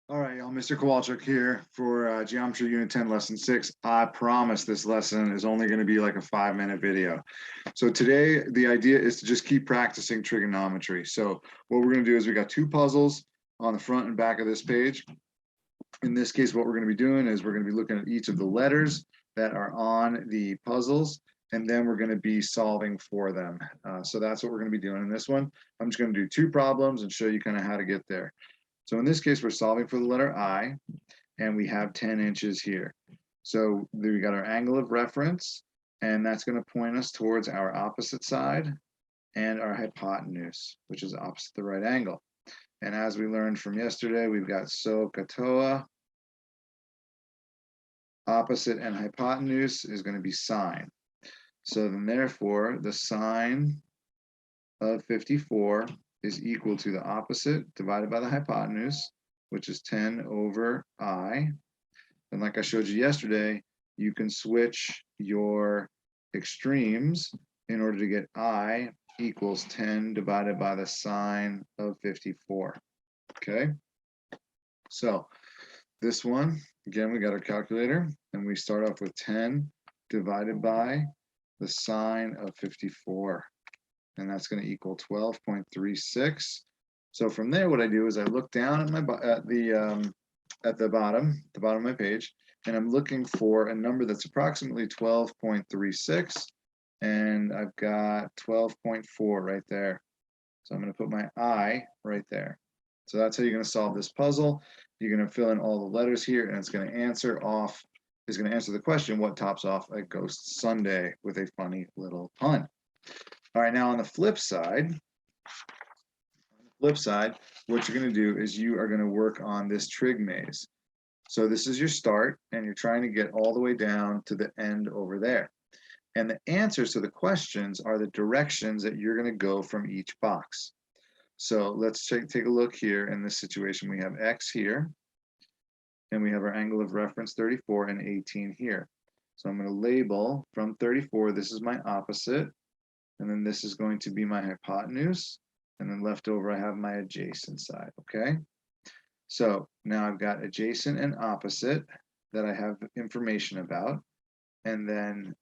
All right, y'all, Mr. Kowalczyk here for Geometry Unit 10, Lesson 6. I promise this lesson is only going to be like a 5-minute video. So today, the idea is to just keep practicing trigonometry. So what we're going to do is we got two puzzles on the front and back of this page. In this case, what we're going to be doing is we're going to be looking at each of the letters that are on the puzzles, and then we're going to be solving for them. So that's what we're going to be doing in this one. I'm just going to do two problems and show you kind of how to get there. So in this case, we're solving for the letter I, and we have 10 inches here. So we got our angle of reference, and that's going to point us towards our opposite side and our hypotenuse, which is opposite the right angle. And as we learned from yesterday, we've got SOHCAHTOA. Opposite and hypotenuse is going to be sine. So then therefore, the sine of 54 is equal to the opposite divided by the hypotenuse, which is 10 over I. And like I showed you yesterday, you can switch your extremes in order to get I equals 10 divided by the sine of 54. Okay, so this one, again, we got our calculator, and we start off with 10 divided by the sine of 54. And that's going to equal 12.36. So from there, what I do is I look down at the bottom of my page, and I'm looking for a number that's approximately 12.36, and I've got 12.4 right there. So I'm going to put my I right there. So that's how you're going to solve this puzzle. You're going to fill in all the letters here, and it's going to answer the question, what tops off a ghost Sunday, with a funny little pun. All right, now on the flip side, what you're going to do is you are going to work on this trig maze. So this is your start, and you're trying to get all the way down to the end over there. And the answers to the questions are the directions that you're going to go from each box. So let's take a look here. In this situation, we have X here, and we have our angle of reference 34 and 18 here. So I'm going to label from 34, this is my opposite, and then this is going to be my hypotenuse, and then left over I have my adjacent side, okay? So now I've got adjacent and opposite that I have information about, and then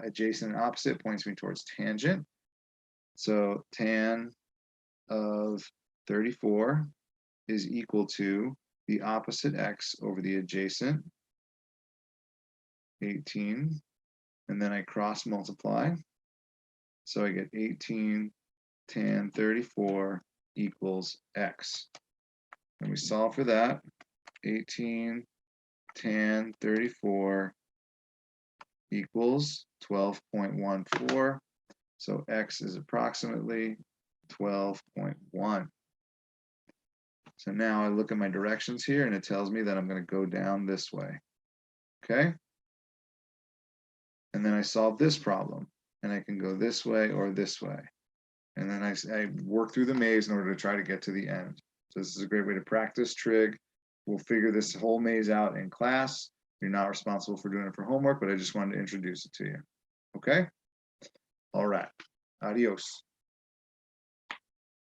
adjacent and opposite points me towards tangent. So tan of 34 is equal to the opposite x over the adjacent 18, and then I cross multiply. So I get 18 tan 34 equals x. And we solve for that. 18 tan 34 equals 12.14. So x is approximately 12.1. So now I look at my directions here, and it tells me that I'm going to go down this way. Okay? And then I solve this problem, and I can go this way or this way. And then I work through the maze in order to try to get to the end. So this is a great way to practice trig. We'll figure this whole maze out in class. You're not responsible for doing it for homework, but I just wanted to introduce it to you. Okay? All right. Adios.